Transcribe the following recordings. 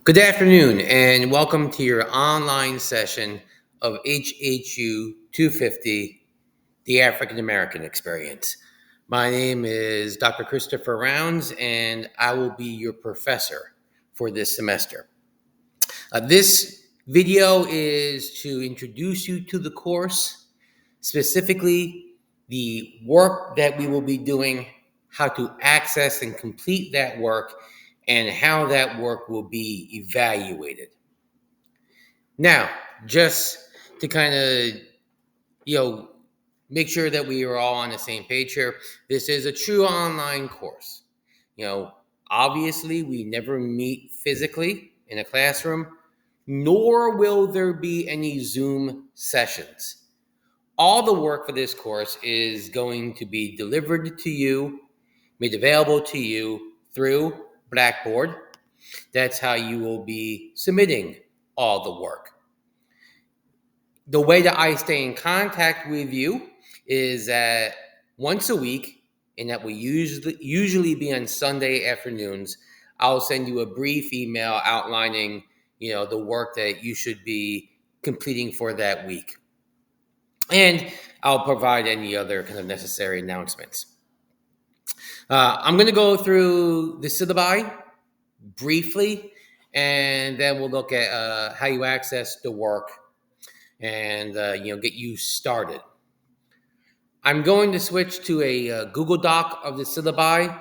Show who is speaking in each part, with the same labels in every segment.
Speaker 1: Good afternoon, and welcome to your online session of HHU 250, the African American Experience. My name is Dr. Christopher Rounds, and I will be your professor for this semester. This video is to introduce you to the course, specifically the work that we will be doing, how to access and complete that work, and how that work will be evaluated. Now, just to kind of, you know, make sure that we are all on the same page here, this is a true online course. You know, obviously, we never meet physically in a classroom, nor will there be any Zoom sessions. All the work for this course is going to be delivered to you, made available to you through Blackboard. That's how you will be submitting all the work. The way that I stay in contact with you is that once a week, and that will usually be on Sunday afternoons, I'll send you a brief email outlining, the work that you should be completing for that week. And I'll provide any other kind of necessary announcements. I'm going to go through the syllabi briefly, and then we'll look at how you access the work and get you started. I'm going to switch to a Google Doc of the syllabi.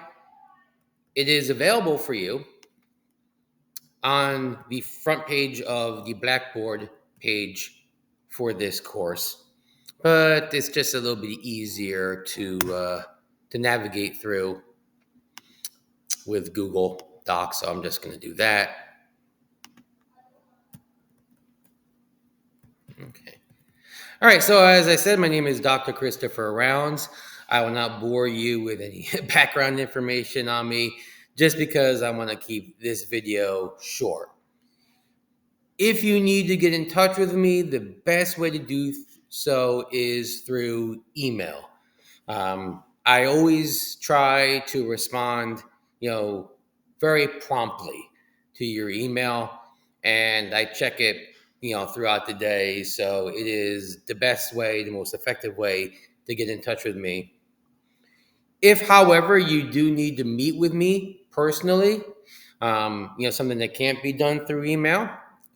Speaker 1: It is available for you on the front page of the Blackboard page for this course, but it's just a little bit easier to navigate through with Google Docs, so I'm just going to do that. Okay. All right, so as I said, my name is Dr. Christopher Rounds. I will not bore you with any background information on me just because I want to keep this video short. If you need to get in touch with me, the best way to do so is through email. I always try to respond, very promptly to your email, and I check it throughout the day. So it is the best way, the most effective way to get in touch with me. If, however, you do need to meet with me personally, something that can't be done through email,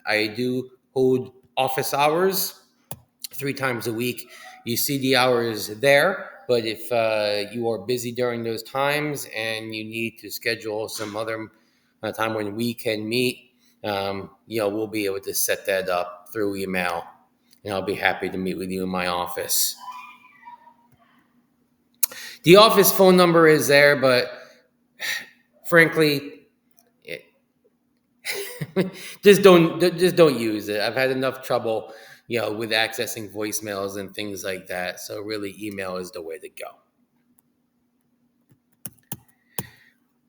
Speaker 1: I do hold office hours 3 times a week. You see the hours there, but if you are busy during those times and you need to schedule some other time when we can meet, we'll be able to set that up through email, and I'll be happy to meet with you in my office. The office phone number is there, but frankly, just don't use it. I've had enough trouble, with accessing voicemails and things like that. So really, email is the way to go.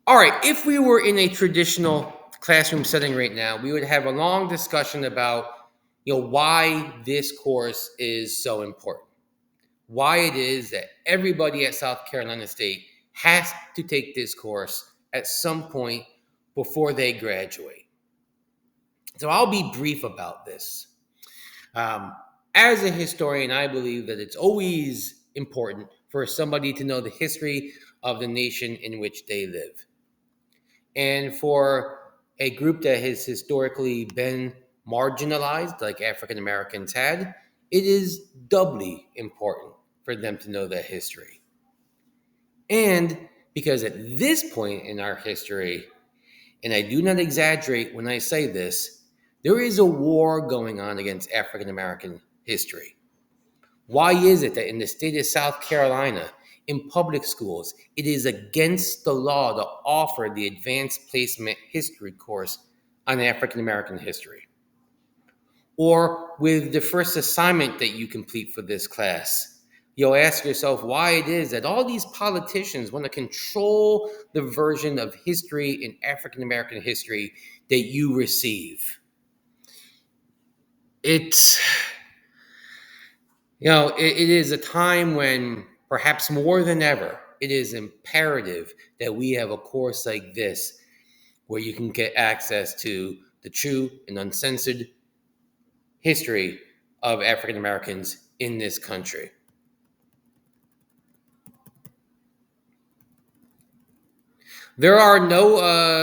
Speaker 1: All right, if we were in a traditional classroom setting right now, we would have a long discussion about, why this course is so important. Why it is that everybody at South Carolina State has to take this course at some point before they graduate. So I'll be brief about this. As a historian, I believe that it's always important for somebody to know the history of the nation in which they live. And for a group that has historically been marginalized, like African Americans had, it is doubly important for them to know that history. And because at this point in our history, and I do not exaggerate when I say this, there is a war going on against African American history. Why is it that in the state of South Carolina, in public schools, it is against the law to offer the advanced placement history course on African American history? Or with the first assignment that you complete for this class, you'll ask yourself why it is that all these politicians want to control the version of history in African American history that you receive. It is a time when, perhaps more than ever, it is imperative that we have a course like this where you can get access to the true and uncensored history of African Americans in this country. There are no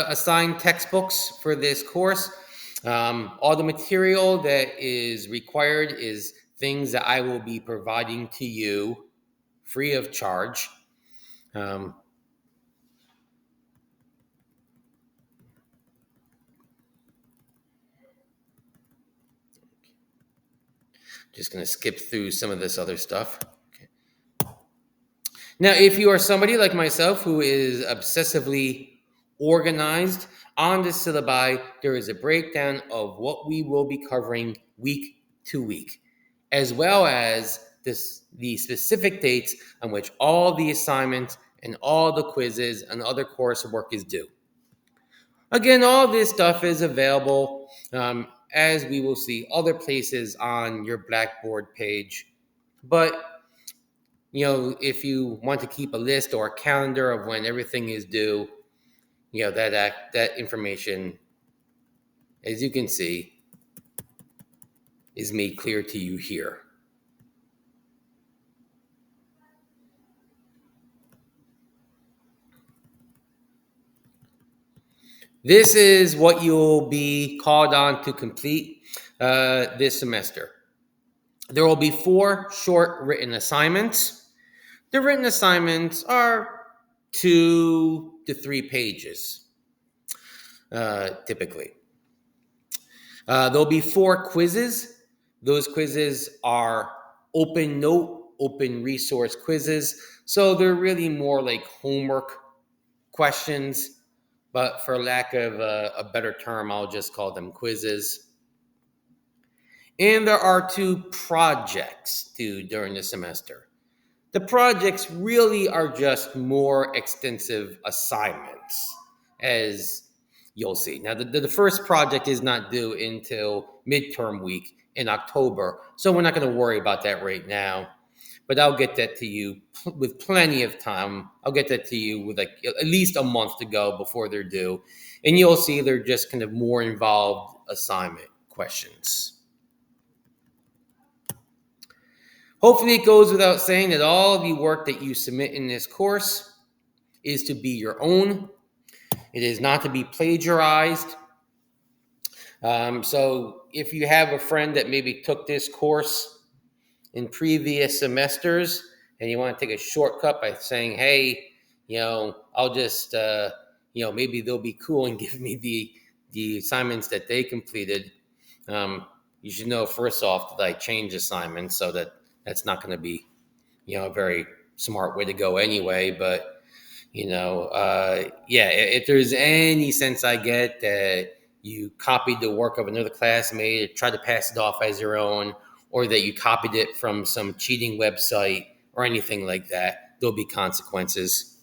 Speaker 1: assigned textbooks for this course. All the material that is required is things that I will be providing to you free of charge. Um, just going to skip through some of this other stuff. Okay. Now, if you are somebody like myself who is obsessively organized on the syllabi, there is a breakdown of what we will be covering week to week, as well as the specific dates on which all the assignments and all the quizzes and other coursework is due. Again, all this stuff is available, as we will see other places on your Blackboard page. But if you want to keep a list or a calendar of when everything is due, that information, as you can see, is made clear to you here. This is what you'll be called on to complete this semester. There will be 4 short written assignments. The written assignments are 2 to 3 pages, typically. There'll be 4 quizzes. Those quizzes are open note, open resource quizzes. So they're really more like homework questions, but for lack of a better term, I'll just call them quizzes. And there are 2 projects due during the semester. The projects really are just more extensive assignments, as you'll see. Now, the first project is not due until midterm week in October, so we're not going to worry about that right now. But I'll get that to you with plenty of time. I'll get that to you with like at least a month to go before they're due. And you'll see they're just kind of more involved assignment questions. Hopefully it goes without saying that all of the work that you submit in this course is to be your own. It is not to be plagiarized. So if you have a friend that maybe took this course in previous semesters and you want to take a shortcut by saying, hey, I'll just, maybe they'll be cool and give me the assignments that they completed. You should know first off that I change assignments, so that's not going to be, a very smart way to go anyway. But, if there's any sense I get that you copied the work of another classmate, tried to pass it off as your own, or that you copied it from some cheating website or anything like that, there'll be consequences.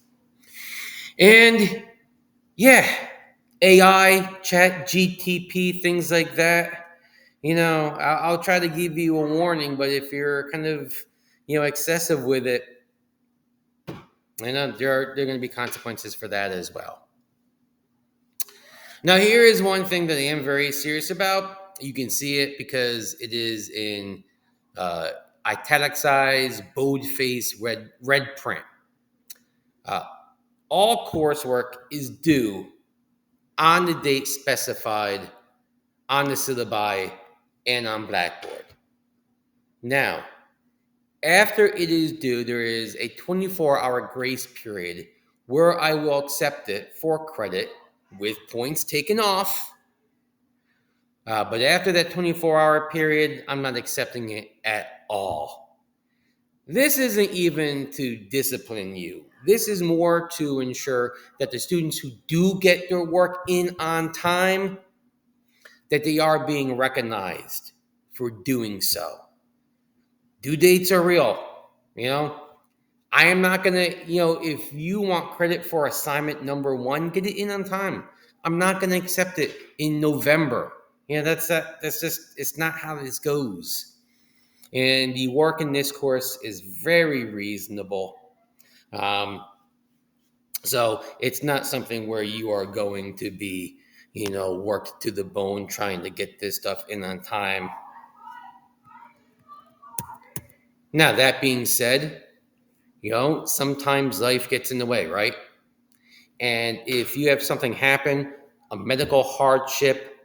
Speaker 1: And AI, chat, GTP, things like that. I'll try to give you a warning, but if you're kind of, excessive with it, there are going to be consequences for that as well. Now, here is one thing that I am very serious about. You can see it because it is in italicized, bold-faced, red print. All coursework is due on the date specified on the syllabi and on Blackboard. Now, after it is due, there is a 24-hour grace period where I will accept it for credit with points taken off. But after that 24-hour period, I'm not accepting it at all. This isn't even to discipline you. This is more to ensure that the students who do get their work in on time, that they are being recognized for doing so. Due dates are real. I am not going to, if you want credit for assignment number 1, get it in on time. I'm not going to accept it in November. That's just, it's not how this goes. And the work in this course is very reasonable. So it's not something where you are going to be, worked to the bone trying to get this stuff in on time. Now, that being said, sometimes life gets in the way, right? And if you have something happen, a medical hardship,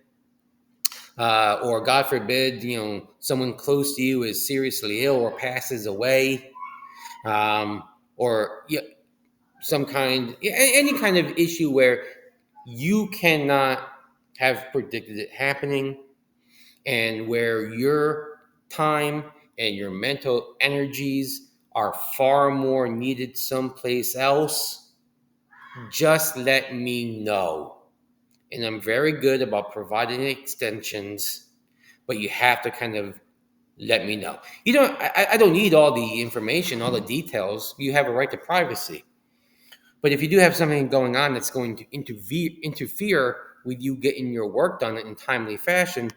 Speaker 1: or God forbid, someone close to you is seriously ill or passes away, or any kind of issue where you cannot have predicted it happening, and where your time and your mental energies are far more needed someplace else, just let me know. And I'm very good about providing extensions, but you have to kind of let me know. I don't need all the information, all the details. You have a right to privacy. But if you do have something going on that's going to interfere with you getting your work done in timely fashion,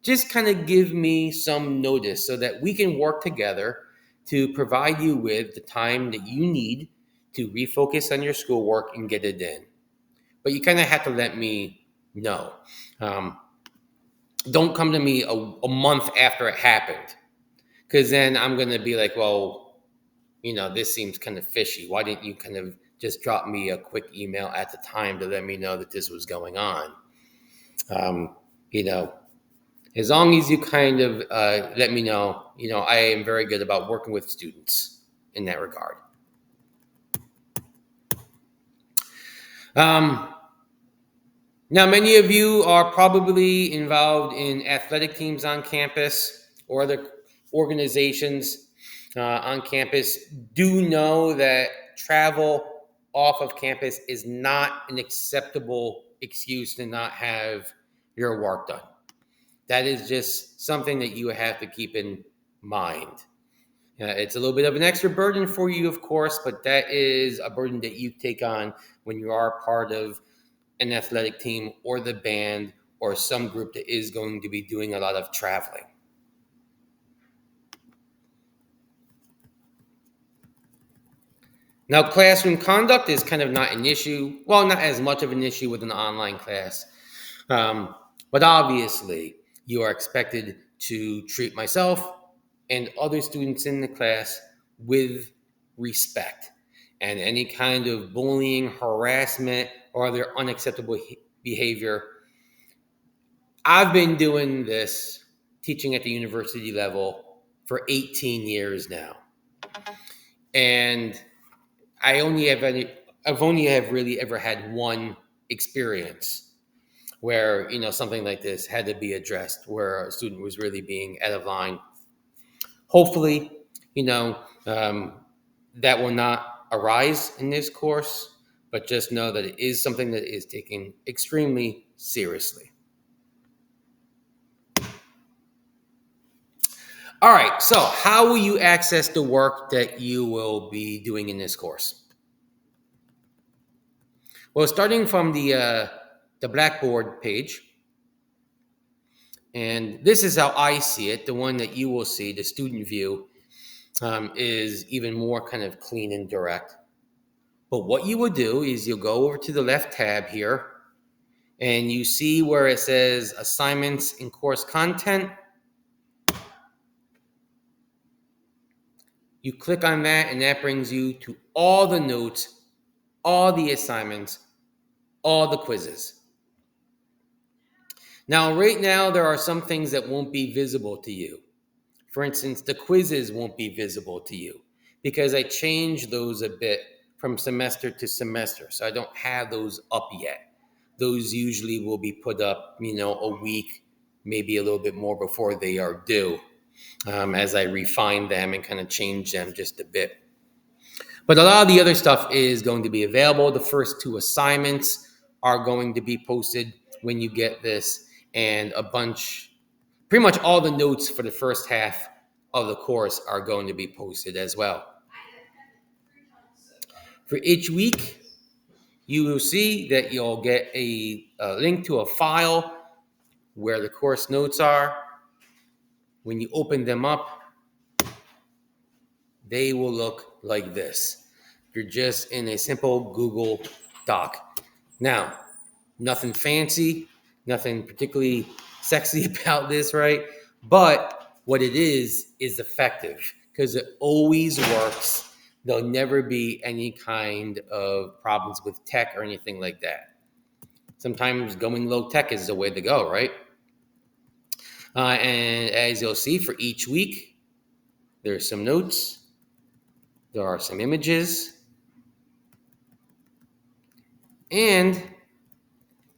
Speaker 1: just kind of give me some notice so that we can work together to provide you with the time that you need to refocus on your schoolwork and get it in. But you kind of have to let me know. Um, don't come to me a month after it happened, because then I'm going to be like, well, this seems kind of fishy. Why didn't you kind of just drop me a quick email at the time to let me know that this was going on? Um, you know, as long as you kind of let me know, I am very good about working with students in that regard. Um, Now, many of you are probably involved in athletic teams on campus or other organizations on campus. Do know that travel off of campus is not an acceptable excuse to not have your work done. That is just something that you have to keep in mind. It's a little bit of an extra burden for you, of course, but that is a burden that you take on when you are part of an athletic team or the band or some group that is going to be doing a lot of traveling. Now, classroom conduct is kind of not an issue. Well, not as much of an issue with an online class. But obviously, you are expected to treat myself and other students in the class with respect. And any kind of bullying, harassment, or other unacceptable behavior. I've been doing this, teaching at the university level, for 18 years now. And I've only have really ever had one experience where something like this had to be addressed, where a student was really being out of line. Hopefully, you know um, that will not arise in this course, but just know that it is something that is taken extremely seriously. All right, so how will you access the work that you will be doing in this course? Well, starting from the Blackboard page, and this is how I see it. The one that you will see, the student view, is even more kind of clean and direct. But what you will do is you'll go over to the left tab here, and you see where it says assignments and course content. You click on that, and that brings you to all the notes, all the assignments, all the quizzes. Now, right now, there are some things that won't be visible to you. For instance, the quizzes won't be visible to you because I changed those a bit from semester to semester. So I don't have those up yet. Those usually will be put up, a week, maybe a little bit more before they are due, as I refine them and kind of change them just a bit. But a lot of the other stuff is going to be available. The first two assignments are going to be posted when you get this, and pretty much all the notes for the first half of the course are going to be posted as well. For each week, you will see that you'll get a link to a file where the course notes are. When you open them up, they will look like this. You're just in a simple Google Doc. Now, Nothing fancy, nothing particularly sexy about this, right? But what it is effective because it always works. There'll never be any kind of problems with tech or anything like that. Sometimes going low tech is the way to go, right? And as you'll see for each week, there's some notes, there are some images, and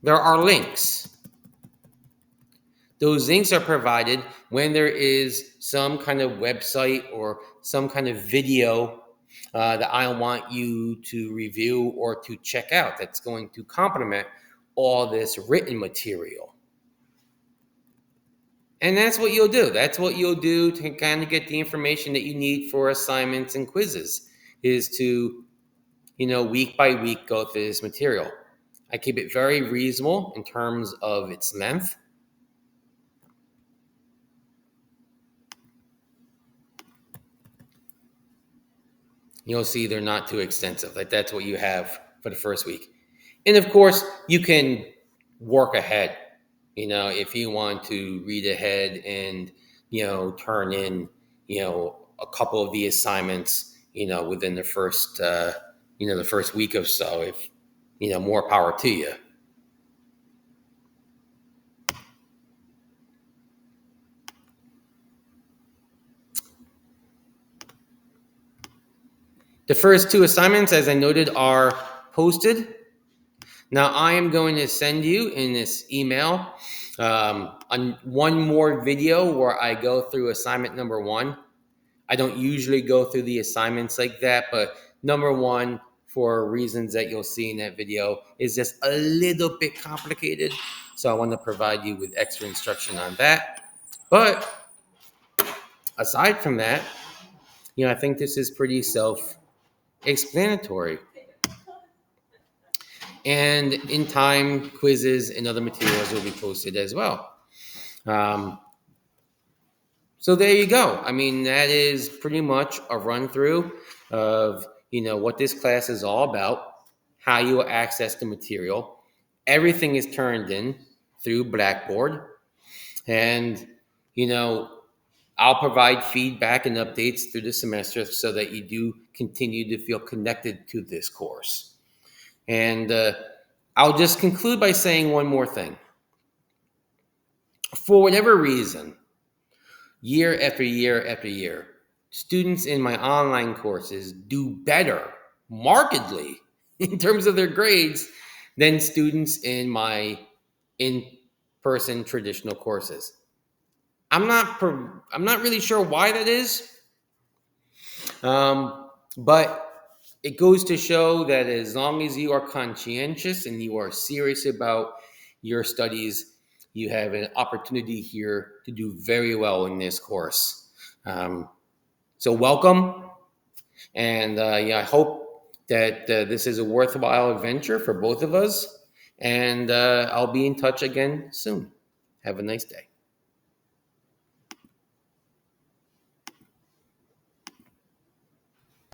Speaker 1: there are links. Those links are provided when there is some kind of website or some kind of video that I want you to review or to check out that's going to complement all this written material. And that's what you'll do. That's what you'll do to kind of get the information that you need for assignments and quizzes is to, week by week go through this material. I keep it very reasonable in terms of its length. You'll see they're not too extensive. Like that's what you have for the first week. And of course, you can work ahead. If you want to read ahead and, turn in, a couple of the assignments, within the first, the first week or so, if, more power to you. The first two assignments, as I noted, are posted. Now, I am going to send you in this email one more video where I go through assignment number 1. I don't usually go through the assignments like that, but number 1, for reasons that you'll see in that video, is just a little bit complicated. So I want to provide you with extra instruction on that. But aside from that, I think this is pretty self-explanatory. And in time, quizzes and other materials will be posted as well. So there you go. I mean, that is pretty much a run through of, what this class is all about, how you will access the material. Everything is turned in through Blackboard. And, I'll provide feedback and updates through the semester so that you do continue to feel connected to this course. And I'll just conclude by saying one more thing. For whatever reason, year after year after year, students in my online courses do better markedly in terms of their grades than students in my in-person traditional courses. I'm not really sure why that is, but it goes to show that as long as you are conscientious and you are serious about your studies, you have an opportunity here to do very well in this course. So welcome. And I hope that this is a worthwhile adventure for both of us. And I'll be in touch again soon. Have a nice day.